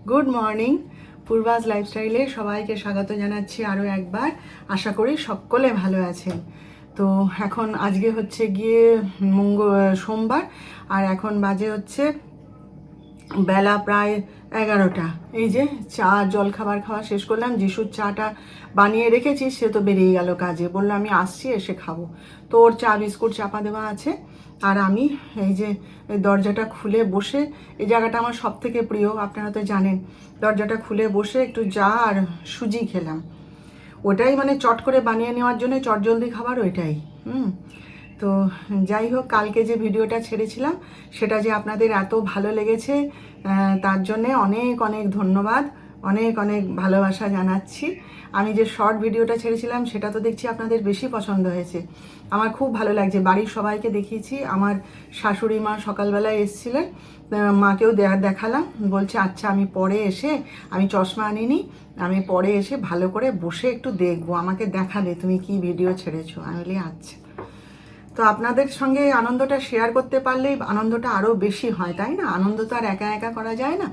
Good morning. পূর্বাজ লাইফস্টাইলে সবাইকে স্বাগত জানাচ্ছি আরও একবার। আশা করি সকলে ভালো আছেন। তো এখন আজকে হচ্ছে গিয়ে সোমবার, আর এখন বাজে হচ্ছে বেলা প্রায় 11টা। এই যে চা জলখাবার খাওয়া শেষ করলাম। যিশুর চাটা বানিয়ে রেখেছি, সে তো বেরিয়ে গেল কাজে, বললো আমি আসছি এসে খাবো। তো ওর চা বিস্কুট চাপা দেওয়া আছে, আর আমি এই যে দরজাটা খুলে বসে, এই জায়গাটা আমার সব থেকে প্রিয়, আপনারা তো জানেন। দরজাটা খুলে বসে একটু চা আর সুজি খেলাম। ওটাই মানে চট করে বানিয়ে নেওয়ার জন্য, চটজলদি খাবার ওইটাই। তো যাই হোক, কালকে যে ভিডিওটা ছেড়েছিলাম সেটা যে আপনাদের এত ভালো লেগেছে, তার জন্যে অনেক অনেক ধন্যবাদ, অনেক অনেক ভালোবাসা জানাচ্ছি। আমি যে শর্ট ভিডিওটা ছেড়েছিলাম সেটা তো দেখছি আপনাদের বেশি পছন্দ হয়েছে। আমার খুব ভালো লাগছে। বাড়ির সবাইকে দেখিয়েছি। আমার শাশুড়ি মা সকালবেলায় এসেছিলেন, মাকেও দেখালাম। বলছে আচ্ছা আমি পরে এসে, আমি চশমা আনিনি, আমি পরে এসে ভালো করে বসে একটু দেখবো, আমাকে দেখাবে তুমি কি ভিডিও ছেড়েছো। আমি বলি আচ্ছা। তো আপনাদের সঙ্গে আনন্দটা শেয়ার করতে পারলেই আনন্দটা আরও বেশি হয়, তাই না? আনন্দ তো আর একা একা করা যায় না,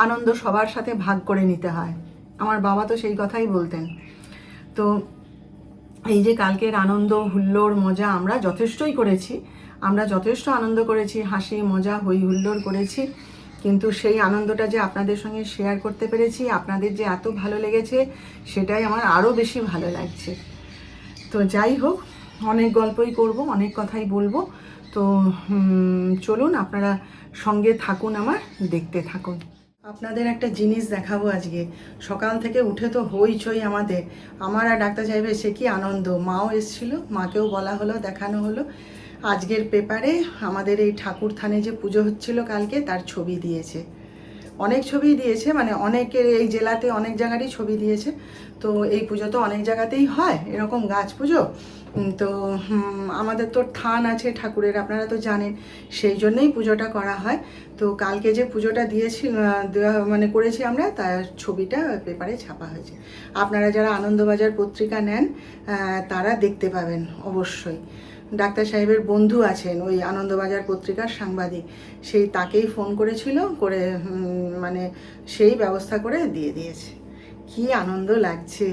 আনন্দ সবার সাথে ভাগ করে নিতে হয়। আমার বাবা তো সেই কথাই বলতেন। তো এই যে কালকের আনন্দ হুল্লোড় মজা আমরা যথেষ্টই করেছি, আমরা যথেষ্ট আনন্দ করেছি, হাসি মজা হই হুল্লোড় করেছি। কিন্তু সেই আনন্দটা যে আপনাদের সঙ্গে শেয়ার করতে পেরেছি, আপনাদের যে এত ভালো লেগেছে, সেটাই আমার আরও বেশি ভালো লাগছে। তো যাই হোক, অনেক গল্পই করব, অনেক কথাই বলবো। তো চলুন আপনারা সঙ্গে থাকুন, আমার দেখতে থাকুন। আপনাদের একটা জিনিস দেখাবো আজকে। সকাল থেকে উঠে তো হইচই আমাদের, আমার আর ডাক্তার সাহেবের সে কি আনন্দ। মাও এসেছিলো, মাকেও বলা হলো, দেখানো হলো। আজকের পেপারে আমাদের এই ঠাকুর থানে যে পুজো হচ্ছিল কালকে, তার ছবি দিয়েছে। অনেক ছবি দিয়েছে, মানে অনেকের এই জেলাতে অনেক জায়গারই ছবি দিয়েছে। তো এই পুজো তো অনেক জায়গাতেই হয় এরকম গাছ পুজো। তো আমাদের তো থান আছে ঠাকুরের, আপনারা তো জানেন, সেই জন্যই পুজোটা করা হয়। তো কালকে যে পুজোটা দেওয়া মানে করেছি আমরা, তার ছবিটা পেপারে ছাপা হয়েছে। আপনারা যারা আনন্দবাজার পত্রিকা নেন তারা দেখতে পাবেন অবশ্যই। ডাক্তার সাহেবের বন্ধু আছেন ওই আনন্দবাজার পত্রিকার সাংবাদিক, সেই তাকেই ফোন করেছিল, করে মানে সেই ব্যবস্থা করে দিয়ে দিয়েছে। কি আনন্দ লাগছে।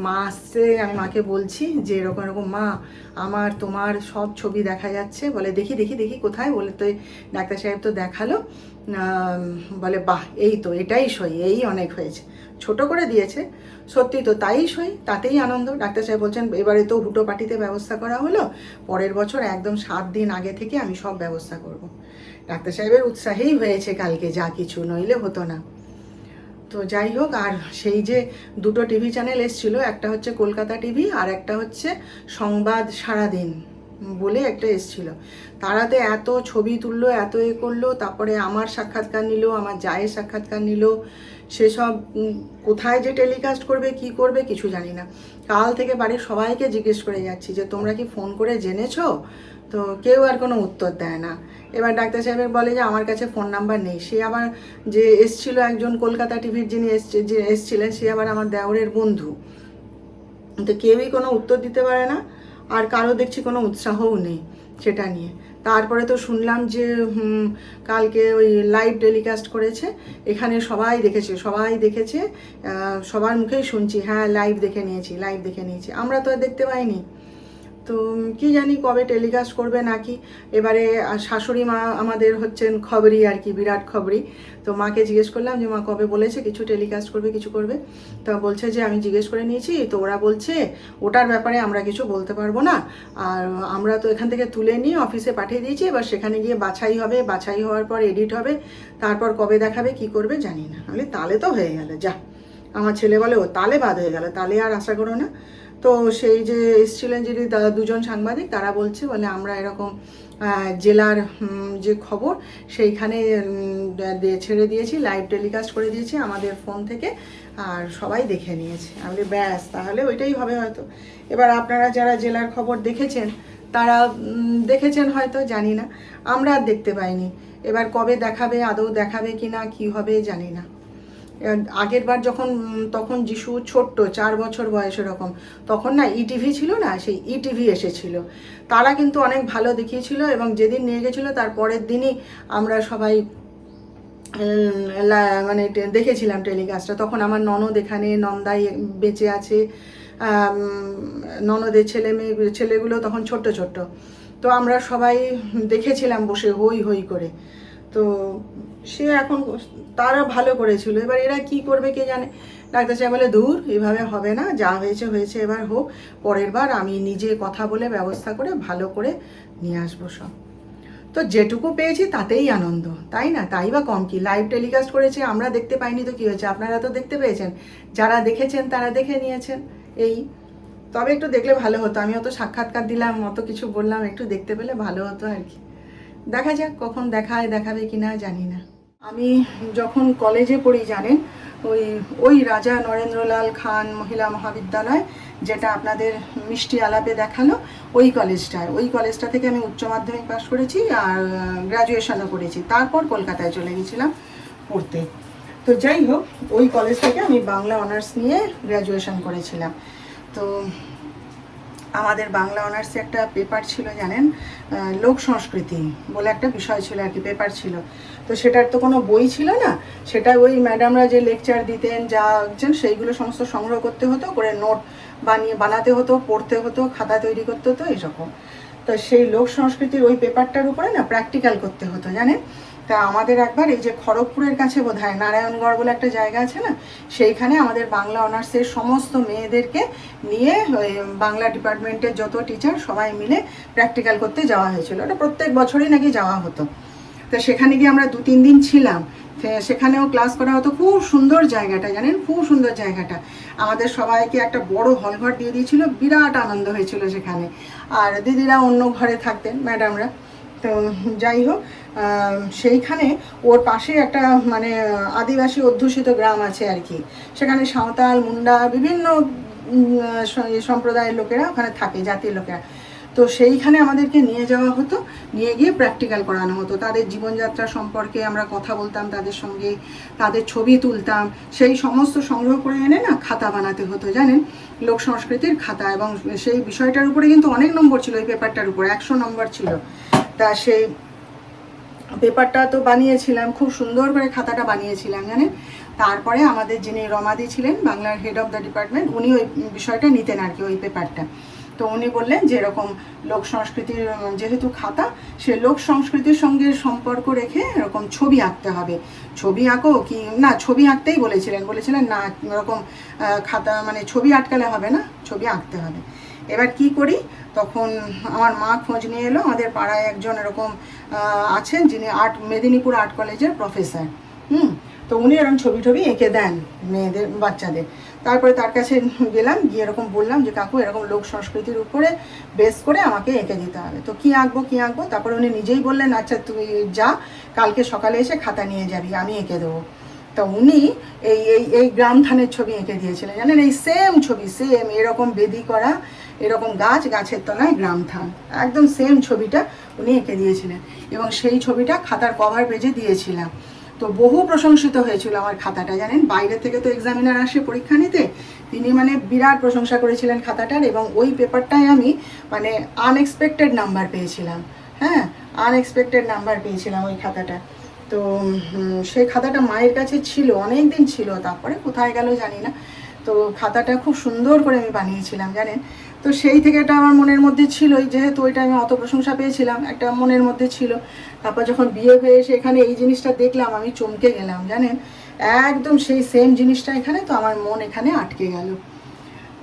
মা আসছে, আমি মাকে বলছি যে এরকম এরকম মা, আমার তোমার সব ছবি দেখা যাচ্ছে। বলে দেখি দেখি দেখি কোথায়, বলে তো ডাক্তার সাহেব তো দেখালো। বলে বাহ, এই তো এটাই সই, এই অনেক হয়েছে। ছোট করে দিয়েছে, সত্যি তো তাই সই, তাতেই আনন্দ। ডাক্তার সাহেব বলছেন এবারে তো হুটো পাটিতে ব্যবস্থা করা হলো, পরের বছর একদম 7 দিন আগে থেকে আমি সব ব্যবস্থা করব। ডাক্তার সাহেবের উৎসাহেই হয়েছে কালকে যা কিছু, নইলে হতো না। তো যাই হোক, আর সেই যে দুটো টিভি চ্যানেল এসেছিলো, একটা হচ্ছে কলকাতা টিভি আর একটা হচ্ছে সংবাদ সারাদিন বলে একটা এসেছিলো। তারাতে এত ছবি তুললো, এত করলো, তারপরে আমার সাক্ষাৎকার নিল, আমার জায়ের সাক্ষাৎকার নিল। সেসব কোথায় যে টেলিকাস্ট করবে, কি করবে কিছু জানি না। কাল থেকে বাড়ির সবাইকে জিজ্ঞেস করে যাচ্ছি যে তোমরা কি ফোন করে জেনেছো? তো কেউ আর কোনো উত্তর দেয় না। এবার ডাক্তার সাহেবের বলে যে আমার কাছে ফোন নাম্বার নেই। সে আবার যে এসছিল একজন কলকাতা টিভির যিনি এসছিলেন, সে আবার আমার দেওরের বন্ধু। তো কেউই কোনো উত্তর দিতে পারে না, আর কারো দেখছি কোনো উৎসাহও নেই সেটা নিয়ে। তারপরে তো শুনলাম যে কালকে ওই লাইভ টেলিকাস্ট করেছে, এখানে সবাই দেখেছে, সবার মুখেই শুনছি হ্যাঁ লাইভ দেখে নিয়েছি। আমরা তো আর দেখতে পাইনি। তো কি জানি কবে টেলিকাস্ট করবে নাকি। এবারে শাশুড়ি মা আমাদের হচ্ছেন খবরই আর কি, বিরাট খবরই। তো মাকে জিজ্ঞেস করলাম যে মা কবে বলেছে কিছু টেলিকাস্ট করবে, কিছু করবে। তো বলছে যে আমি জিজ্ঞেস করে নিয়েছি, তো ওরা বলছে ওটার ব্যাপারে আমরা কিছু বলতে পারবো না, আর আমরা তো এখান থেকে তুলে নিয়ে অফিসে পাঠিয়ে দিয়েছি, এবার সেখানে গিয়ে বাছাই হবে, বাছাই হওয়ার পর এডিট হবে, তারপর কবে দেখাবে কি করবে জানি না। বলে তাহলে তো হয়ে গেল, যা। আমার ছেলে বলে ও তালে বাদ হয়ে গেল, তালে আর আশা করো না। তো সেই যে এসেছিলেন যিনি দুজন সাংবাদিক, তারা বলছে বলে আমরা এরকম জেলার যে খবর সেইখানে ছেড়ে দিয়েছি, লাইভ টেলিকাস্ট করে দিয়েছি আমাদের ফোন থেকে, আর সবাই দেখে নিয়েছে। আমি ব্যাস, তাহলে ওইটাই হবে হয়তো। এবার আপনারা যারা জেলার খবর দেখেছেন তারা দেখেছেন হয়তো, জানি না, আমরা আর দেখতে পাইনি। এবার কবে দেখাবে, আদৌ দেখাবে কি না, কী হবে জানি না। আগের বার যখন তখন যিশু ছোট্ট 4 বছর বয়স এরকম, তখন না ইটিভি ছিল না, সেই ইটিভি এসেছিল, তারা কিন্তু অনেক ভালো দেখিয়েছিল। এবং যেদিন নিয়ে গেছিলো তার পরের দিনই আমরা সবাই মানে দেখেছিলাম টেলিকাস্টটা। তখন আমার ননদ এখানে, নন্দাই বেঁচে আছে, ননদের ছেলেগুলো তখন ছোট্ট ছোট্ট। তো আমরা সবাই দেখেছিলাম বসে হই হই করে। তো সে এখন তারা ভালো করেছিল, এবার এরা কি করবে কে জানে। ডাক্তার সাহেব বলে দূর, এভাবে হবে না, যা হয়েছে হয়েছে, এবার হোক, পরের বার আমি নিজে কথা বলে ব্যবস্থা করে ভালো করে নিয়ে আসবো সব। তো যেটুকু পেয়েছি তাতেই আনন্দ, তাই না? তাই বা কম কি, লাইভ টেলিকাস্ট করেছে, আমরা দেখতে পাইনি তো কী হয়েছে, আপনারা তো দেখতে পেয়েছেন, যারা দেখেছেন তারা দেখে নিয়েছেন। এই তবে একটু দেখলে ভালো হতো, আমি অত সাক্ষাৎকার দিলাম, অত কিছু বললাম, একটু দেখতে পেলে ভালো হতো আর কি। দেখা যাক কখন দেখাবে কিনা জানি না। আমি যখন কলেজে পড়ি জানেন, ওই রাজা নরেন্দ্রলাল খান মহিলা মহাবিদ্যালয়, যেটা আপনাদের মিষ্টি আলাপে দেখালো, ওই কলেজটা থেকে আমি উচ্চ মাধ্যমিক পাশ করেছি আর গ্র্যাজুয়েশনও করেছি। তারপর কলকাতায় চলে গেছিলাম পড়তে। তো যাই হোক, ওই কলেজ থেকে আমি বাংলা অনার্স নিয়ে গ্র্যাজুয়েশন করেছিলাম। তো আমাদের বাংলা অনার্সে একটা পেপার ছিল জানেন, লোক সংস্কৃতি বলে একটা বিষয় ছিল আর কি, পেপার ছিল। তো সেটার তো কোনো বই ছিল না, সেটা ওই ম্যাডামরা যে লেকচার দিতেন যা সেইগুলো সমস্ত সংগ্রহ করতে হতো, করে নোট বানাতে হতো, পড়তে হতো, খাতা তৈরি করতে হতো, এইরকম। তো সেই লোক সংস্কৃতির ওই পেপারটার উপরে না প্র্যাকটিক্যাল করতে হতো জানেন। তা আমাদের একবার এই যে খড়গপুরের কাছে বোধহয় নারায়ণগড় বলে একটা জায়গা আছে না, সেইখানে আমাদের বাংলা অনার্সের সমস্ত মেয়েদেরকে নিয়ে ওই বাংলা ডিপার্টমেন্টের যত টিচার সবাই মিলে প্র্যাকটিক্যাল করতে যাওয়া হয়েছিল। ওটা প্রত্যেক বছরই নাকি যাওয়া হতো। তো সেখানে গিয়ে আমরা 2-3 দিন ছিলাম, সেখানেও ক্লাস করা হতো। খুব সুন্দর জায়গাটা জানেন, খুব সুন্দর জায়গাটা। আমাদের সবাইকে একটা বড় হলঘর দিয়ে দিয়েছিল, বিরাট আনন্দ হয়েছিল সেখানে। আর দিদিরা অন্য ঘরে থাকতেন, ম্যাডামরা। তো যাই হোক, সেইখানে ওর পাশে একটা মানে আদিবাসী অধ্যুষিত গ্রাম আছে আর কি। সেখানে সাঁওতাল, মুন্ডা, বিভিন্ন সম্প্রদায়ের লোকেরা ওখানে থাকে, জাতির লোকেরা। তো সেইখানে আমাদেরকে নিয়ে যাওয়া হতো, নিয়ে গিয়ে প্র্যাকটিক্যাল করানো হতো। তাদের জীবনযাত্রা সম্পর্কে আমরা কথা বলতাম তাদের সঙ্গে, তাদের ছবি তুলতাম, সেই সমস্ত সংগ্রহ করে এনে না খাতা বানাতে হতো জানেন, লোক সংস্কৃতির খাতা। এবং সেই বিষয়টার উপরে কিন্তু অনেক নম্বর ছিল, এই পেপারটার উপরে 100 নম্বর ছিল। তা সেই পেপারটা তো বানিয়েছিলাম, খুব সুন্দর করে খাতাটা বানিয়েছিলাম জানেন। তারপরে আমাদের যিনি রমাদি ছিলেন, বাংলার হেড অফ দ্য ডিপার্টমেন্ট, উনি ওই বিষয়টা নিতেন আর কি, ওই পেপারটা। তো উনি বললেন যে এরকম লোক সংস্কৃতির যেহেতু খাতা, সে লোক সংস্কৃতির সঙ্গে সম্পর্ক রেখে এরকম ছবি আঁকতে হবে। ছবি আঁকো কি না, ছবি আঁকতেই বলেছিলেন না, এরকম খাতা মানে ছবি আটকালে হবে না, ছবি আঁকতে হবে। এবার কি করি, তখন আমার মা খোঁজ নিয়ে এলো, আমাদের পাড়ায় একজন এরকম আছেন যিনি মেদিনীপুর আর্ট কলেজের প্রফেসর। তো উনি এরকম ছবি এঁকে দেন মেয়েদের, বাচ্চাদের। তারপরে তার কাছে গেলাম, গিয়ে এরকম বললাম যে কাকু এরকম লোক সংস্কৃতির উপরে বেস করে আমাকে এঁকে দিতে হবে। তো কী আঁকবো। তারপরে উনি নিজেই বললেন, আচ্ছা তুই যা, কালকে সকালে এসে খাতা নিয়ে যাবি, আমি এঁকে দেবো। তো উনি এই গ্রাম ধানের ছবি এঁকে দিয়েছিলেন জানেন, এই সেম ছবি, সেম এরকম বেদি করা, এরকম গাছের তলায় গ্রাম ধান, একদম সেম ছবিটা উনি এঁকে দিয়েছিলেন। এবং সেই ছবিটা খাতার কভার পেজে দিয়েছিলাম। তো বহু প্রশংসিত হয়েছিল আমার খাতাটা জানেন, বাইরে থেকে তো এক্সামিনার আসে পরীক্ষা নিতে, তিনি মানে বিরাট প্রশংসা করেছিলেন খাতাটার। এবং ওই পেপারটায় আমি মানে আনএক্সপেক্টেড নাম্বার পেয়েছিলাম, হ্যাঁ, আনএক্সপেক্টেড নাম্বার পেয়েছিলাম ওই খাতাটা। তো সেই খাতাটা মায়ের কাছে ছিল, অনেক দিন ছিল, তারপরে কোথায় গেল জানি না। তো খাতাটা খুব সুন্দর করে আমি বানিয়েছিলাম জানেন। তো সেই থেকে এটা আমার মনের মধ্যে ছিলই, যেহেতু ওইটা আমি অত প্রশংসা পেয়েছিলাম, একটা মনের মধ্যে ছিল। তারপর যখন বিয়ে হয়ে এসে এখানে এই জিনিসটা দেখলাম, আমি চমকে গেলাম জানেন, একদম সেই সেম জিনিসটা এখানে, তো আমার মন এখানে আটকে গেল।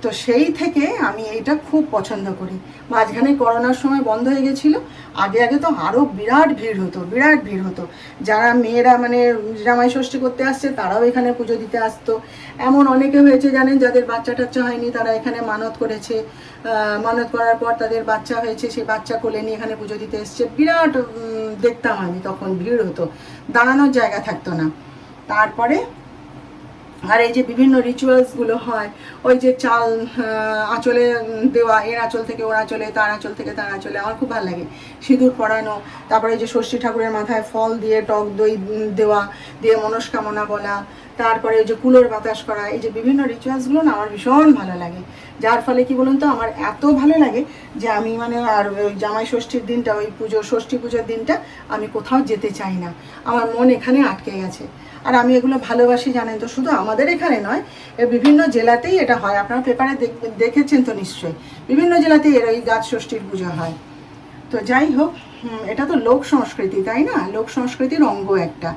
তো সেই থেকে আমি এইটা খুব পছন্দ করি। মাঝখানে করোনার সময় বন্ধ হয়ে গেছিলো, আগে তো আরও বিরাট ভিড় হতো। যারা মেয়েরা মানে জামাই ষষ্ঠী করতে আসছে তারাও এখানে পুজো দিতে আসতো। এমন অনেকে হয়েছে জানেন, যাদের বাচ্চা টাচ্চা হয়নি, তারা এখানে মানত করেছে, মানত করার পর তাদের বাচ্চা হয়েছে, সেই বাচ্চা কোলে নিয়ে এখানে পুজো দিতে এসছে। বিরাট দেখতাম আমি, তখন ভিড় হতো, দাঁড়ানোর জায়গা থাকতো না। তারপরে আর এই যে বিভিন্ন রিচুয়ালসগুলো হয়, ওই যে চাল আঁচলে দেওয়া, এর আঁচল থেকে ওর আঁচলে, তার আঁচল থেকে তার আঁচলে, আমার খুব ভালো লাগে। সিঁদুর পরানো, তারপরে যে ষষ্ঠী ঠাকুরের মাথায় ফল দিয়ে টক দই দেওয়া, দিয়ে মনস্কামনা বলা, তারপরে ওই যে কুলোর বাতাস করা, এই যে বিভিন্ন রিচুয়ালসগুলো না আমার ভীষণ ভালো লাগে। যার ফলে কি বলুন তো, আমার এত ভালো লাগে যে আমি মানে আর ওই জামাই ষষ্ঠীর দিনটা, ওই পুজো ষষ্ঠী পুজোর দিনটা আমি কোথাও যেতে চাই না, আমার মন এখানে আটকে গেছে। আর আমি এগুলো ভালোবাসি জানেন তো, শুধু আমাদের এখানে নয়, বিভিন্ন জেলাতেই এটা হয়। আপনারা পেপারে দেখেছেন তো নিশ্চয়ই, বিভিন্ন জেলাতেই এর এই গাছ ষষ্ঠীর পুজো হয়। তো যাই হোক, এটা তো লোক সংস্কৃতি, তাই না? লোক সংস্কৃতির অঙ্গ একটা।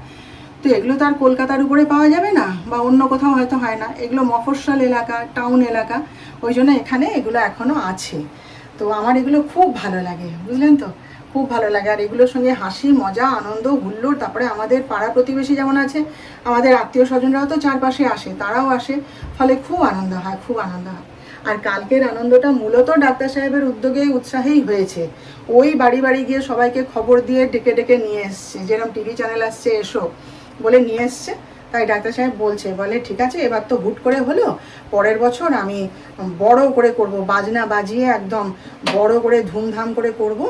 তো এগুলো তো আর কলকাতার উপরে পাওয়া যাবে না, বা অন্য কোথাও হয়তো হয় না, এগুলো মফস্বল এলাকা, টাউন এলাকা, ওই জন্য এখানে এগুলো এখনও আছে। তো আমার এগুলো খুব ভালো লাগে, বুঝলেন তো, খুব ভালো লাগে। আর এগুলোর সঙ্গে হাসি মজা আনন্দ হুল্লোড়, তারপরে আমাদের পাড়া প্রতিবেশী যেমন আছে, আমাদের আত্মীয় স্বজনরাও তো চারপাশে আসে, তারাও আসে, ফলে খুব আনন্দ হয়, খুব আনন্দ হয়। আর কালকের আনন্দটা মূলত ডাক্তার সাহেবের উদ্যোগেই উৎসাহেই হয়েছে। ওই বাড়ি বাড়ি গিয়ে সবাইকে খবর দিয়ে ডেকে ডেকে নিয়ে এসছে, যেরকম টিভি চ্যানেল আসছে এসো বলে নিয়ে এসছে। তাই ডাক্তার সাহেব বলছে, বলে ঠিক আছে, এবার তো হুট করে হলো, পরের বছর আমি বড় করে করব, বাজনা বাজিয়ে একদম বড় করে ধুমধাম করে করব।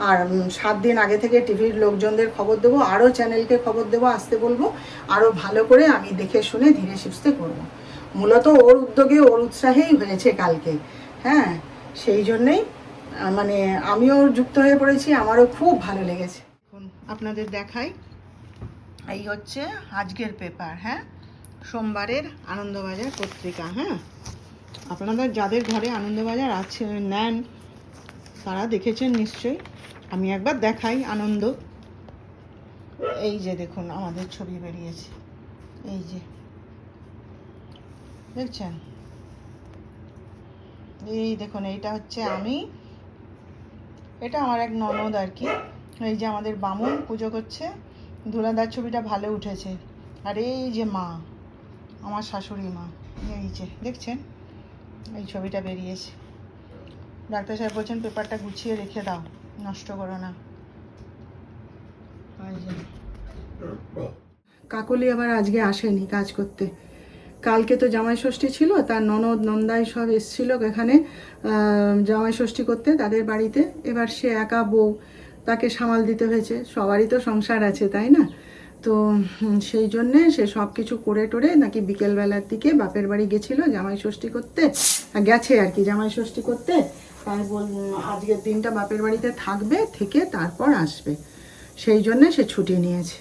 আর 7 দিন আগে থেকে টিভির লোকজনদের খবর দেবো, আরও চ্যানেলকে খবর দেবো, আসতে বলবো, আরও ভালো করে আমি দেখে শুনে ধীরে সুস্থে করব। মূলত ওর উদ্যোগে, ওর উৎসাহেই হয়েছে কালকে। হ্যাঁ, সেই জন্যেই মানে আমিও যুক্ত হয়ে পড়েছি, আমারও খুব ভালো লেগেছে। এখন আপনাদের দেখাই, এই হচ্ছে আজকের পেপার। হ্যাঁ, সোমবারের আনন্দবাজার পত্রিকা। হ্যাঁ, আপনাদের যাদের ঘরে আনন্দবাজার আছে, নেন, তারা দেখেছেন নিশ্চয়ই। আমি একবার দেখাই আনন্দ। এই যে দেখুন, আমাদের ছবি বেরিয়েছে, এই যে দেখছেন, এই দেখুন, এইটা হচ্ছে আমি, এটা আমার এক ননদ আর কি। এই যে আমাদের বামুন পুজো করছে, ধুলাদার ছবিটা ভালো উঠেছে। আর এই যে মা, আমার শাশুড়ি মা, এই যে দেখছেন, এই ছবিটা বেরিয়েছে। ডাক্তার সাহেব বলছেন পেপারটা গুছিয়ে রেখে দাও, নষ্ট করো না। কাকলি আবার আজকে আসেনি কাজ করতে। কালকে তো জামাই ষষ্ঠী ছিল, তার ননদ নন্দাই সব এসেছিল এখানে জামাই ষষ্ঠী করতে তাদের বাড়িতে। এবার সে একা বউ, তাকে সামাল দিতে হয়েছে, সবারই তো সংসার আছে, তাই না? তো সেই জন্যে সে সব কিছু করে টোরে নাকি বিকেলবেলার দিকে বাপের বাড়ি গেছিলো জামাই ষষ্ঠী করতে, গেছে আর কি জামাই ষষ্ঠী করতে। তাই আজকের দিনটা বাপের বাড়িতে থাকবে, থেকে তারপর আসবে, সেই জন্যে সে ছুটি নিয়েছে।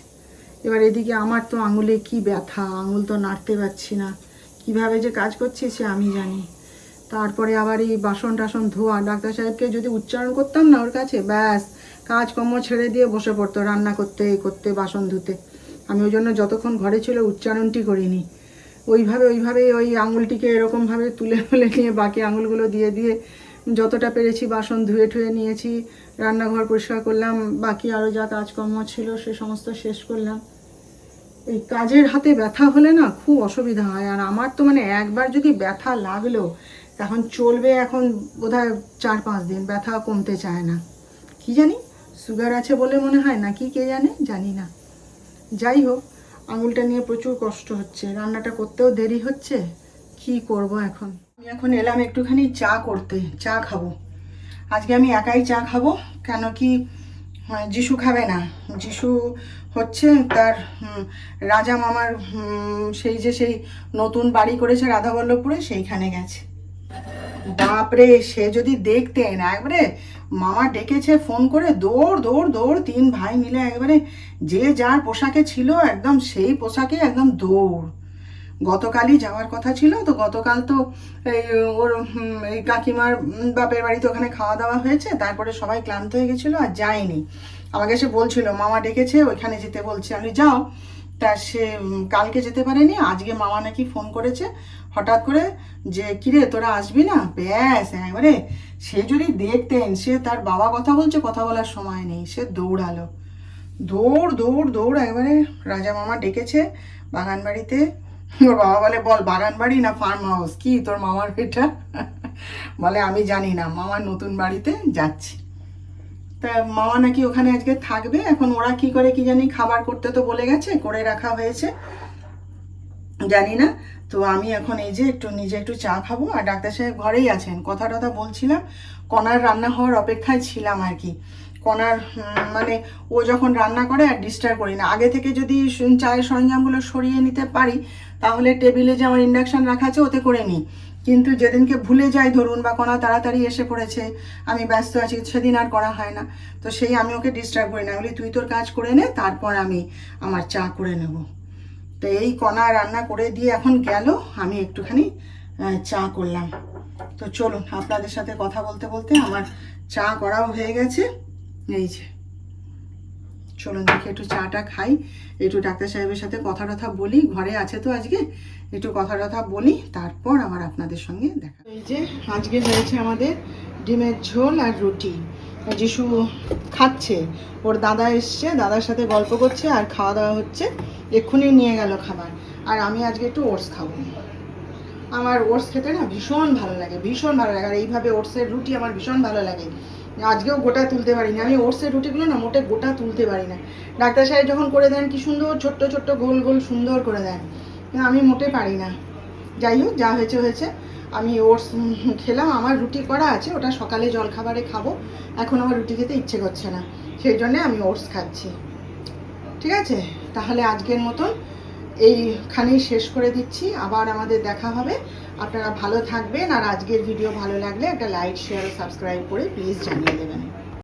এবার এদিকে আমার তো আঙুলে কি ব্যথা, আঙুল তো নাড়তে পারছি না, কিভাবে যে কাজ করছি সে আমি জানি। তারপরে আবার এই বাসন টাসন ধোয়া, ডাক্তার সাহেবকে যদি উচ্চারণ করতাম না ওর কাছে, ব্যাস কাজকর্ম ছেড়ে দিয়ে বসে পড়তো রান্না করতে, করতে, বাসন ধুতে। আমি ওই জন্য যতক্ষণ ঘরে ছিল উচ্চারণটি করিনি, ওইভাবে ওই আঙুলটিকে এরকমভাবে তুলে তুলে নিয়ে বাকি আঙুলগুলো দিয়ে দিয়ে যতটা পেরেছি বাসন ধুয়ে ঠুয়ে নিয়েছি, রান্নাঘর পরিষ্কার করলাম, বাকি আরও যা কাজকর্ম ছিল সে সমস্ত শেষ করলাম। এই কাজের হাতে ব্যথা হলে না খুব অসুবিধা হয়। আর আমার তো মানে একবার যদি ব্যথা লাগলো, এখন চলবে এখন বোধহয় 4-5 দিন, ব্যথা কমতে চায় না। কি জানি সুগার আছে বলে মনে হয়, নাকি কে জানে, জানি না। যাই হোক, আঙুলটা নিয়ে প্রচুর কষ্ট হচ্ছে, রান্নাটা করতেও দেরি হচ্ছে, কি করব এখন। আমি এখন এলাম একটুখানি চা করতে, চা খাবো। আজকে আমি একাই চা খাবো, কেন কি যিশু খাবে না। যিশু হচ্ছে তার রাজা মামার সেই নতুন বাড়ি করেছে রাধাবল্লভপুরে, সেইখানে গেছে। বাপরে, সে যদি দেখতেন, একবারে মামা ডেকেছে ফোন করে, দৌড় দৌড় দৌড়, 3 ভাই মিলে একবারে যে যার পোশাকে ছিল একদম সেই পোশাকে একদম দৌড়। গতকালই যাওয়ার কথা ছিল, তো গতকাল তো এই ওর এই কাকিমার বাপের বাড়িতে ওখানে খাওয়া দাওয়া হয়েছে, তারপরে সবাই ক্লান্ত হয়ে গেছিলো আর যায়নি। আমাকে সে বলছিল মামা ডেকেছে ওইখানে যেতে বলছে, আমি যাও। তা সে কালকে যেতে পারেনি, আজকে মামা নাকি ফোন করেছে হঠাৎ করে যে কিরে তোরা আসবি না, ব্যাস একবারে সে যদি দেখতেন, সে তার বাবা কথা বলছে, কথা বলার সময় নেই, সে দৌড়ালো, দৌড় দৌড় দৌড়, একবারে রাজা মামা ডেকেছে বাগান বাড়িতে। ওর বাবা বলে, বল বাগান বাড়ি না ফার্ম হাউস, কি তোর মামার এটা? বলে আমি জানি না, মামার নতুন বাড়িতে যাচ্ছি। তা মামা নাকি ওখানে আজকে থাকবে। এখন ওরা কি করে কি জানি, খাবার করতে তো বলে গেছে, করে রাখা হয়েছে। জানি না। তো আমি এখন এই যে নিজে একটু চা খাবো, আর ডাক্তার সাহেব ঘরেই আছেন। কথা টথা বলছিলাম, কণার রান্না হওয়ার অপেক্ষায় ছিলাম আর কি। কণার মানে ও যখন রান্না করে আর ডিস্টার্ব করি না। আগে থেকে যদি চায়ের সরঞ্জামগুলো সরিয়ে নিতে পারি, তাহলে টেবিলে যে আমার ইন্ডাকশান রাখা আছে ওতে করে নিই। কিন্তু যেদিনকে ভুলে যাই ধরুন, বা কণা তাড়াতাড়ি এসে পড়েছে, আমি ব্যস্ত আছি, সেদিন আর করা হয় না। তো সেই আমি ওকে ডিস্টার্ব করি না, বলি তুই তোর কাজ করে নে, তারপর আমি আমার চা করে নেব। তো এই কণা রান্না করে দিয়ে এখন গেল, আমি একটুখানি চা করলাম। তো চলুন, আপনাদের সাথে কথা বলতে বলতে আমার চা করাও হয়ে গেছে। এই যে চলুন দেখি একটু চাটা খাই, একটু ডাক্তার সাহেবের সাথে কথা টথা বলি, ঘরে আছে তো আজকে, একটু কথা টথা বলি, তারপর আবার আপনাদের সঙ্গে দেখা। এই যে আজকে হয়েছে আমাদের ডিমের ঝোল আর রুটি। যিশু খাচ্ছে, ওর দাদা এসছে, দাদার সাথে গল্প করছে আর খাওয়া দাওয়া হচ্ছে, এক্ষুনি নিয়ে গেল খাবার। আর আমি আজকে একটু ওটস খাবো। আমার ওটস খেতে না ভীষণ ভালো লাগে, ভীষণ ভালো লাগে। আর এইভাবে ওটসের রুটি আমার ভীষণ ভালো লাগে। আজকেও গোটা তুলতে পারি না, আমি ওটসের রুটিগুলো না মোটে গোটা তুলতে পারি না। ডাক্তার সাহেব যখন করে দেন কি সুন্দর ছোট্ট ছোট্ট গোল গোল সুন্দর করে দেন, আমি মোটে পারি না। যাই হোক, যা হয়েছে হয়েছে। আমি ওটস খেলাম, আমার রুটি করা আছে, ওটা সকালে জলখাবারে খাবো। এখন আমার রুটি খেতে ইচ্ছে করছে না, সেই জন্যে আমি ওটস খাচ্ছি। ঠিক আছে, তাহলে আজকের মতন এইখানেই শেষ করে দিচ্ছি। আবার আমাদের দেখা হবে। আপনারা ভালো থাকবেন, আর আজকের ভিডিও ভালো লাগলে একটা লাইক, শেয়ার ও সাবস্ক্রাইব করে প্লিজ জানিয়ে দেবেন।